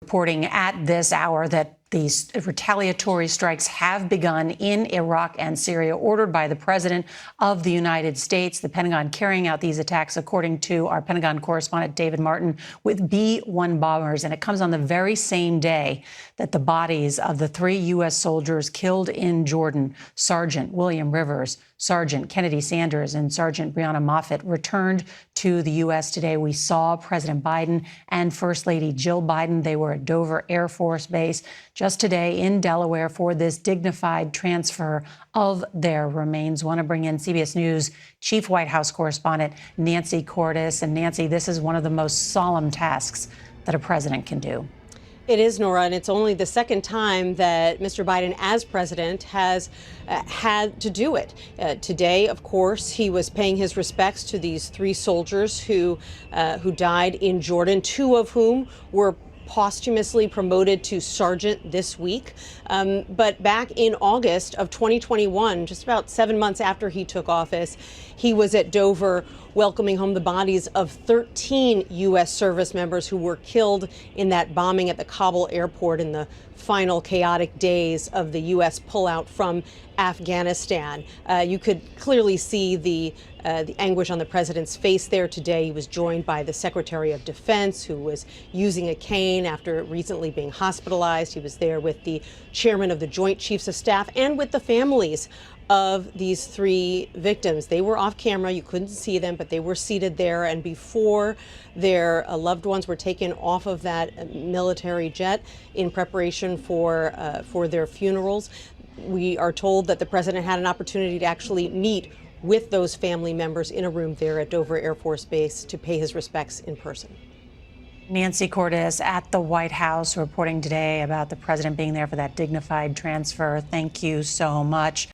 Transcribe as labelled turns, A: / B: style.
A: reporting at this hour that these retaliatory strikes have begun in Iraq and Syria, ordered by the President of the United States. The Pentagon carrying out these attacks, according to our Pentagon correspondent David Martin, with B-1 bombers. And it comes on the very same day that the bodies of the 3 U.S. soldiers killed in Jordan, Sergeant William Rivers, Sergeant Kennedy Sanders, and Sergeant Breonna Moffett, returned to the U.S. today. We saw President Biden and First Lady Jill Biden. They were at Dover Air Force Base just today in Delaware for this dignified transfer of their remains. Want to bring in CBS News Chief White House correspondent Nancy Cordes. And Nancy, this is one of the most solemn tasks that a president can do.
B: It is, Nora, and it's only the second time that Mr. Biden, as president, has had to do it. Today, of course, he was paying his respects to these 3 soldiers who died in Jordan, 2 of whom were posthumously promoted to sergeant this week. But back in August of 2021, just about 7 months after he took office, he was at Dover welcoming home the bodies of 13 U.S. service members who were killed in that bombing at the Kabul airport in the final chaotic days of the U.S. pullout from Afghanistan. You could clearly see the anguish on the president's face there today. He was joined by the Secretary of Defense, who was using a cane after recently being hospitalized. He was there with the chairman of the Joint Chiefs of Staff and with the families of these 3 victims. They were off camera. You couldn't see them, but they were seated there. And before their loved ones were taken off of that military jet in preparation for their funerals, we are told that the president had an opportunity to actually meet with those family members in a room there at Dover Air Force Base to pay his respects in person.
A: Nancy Cordes at the White House reporting today about the president being there for that dignified transfer. Thank you so much.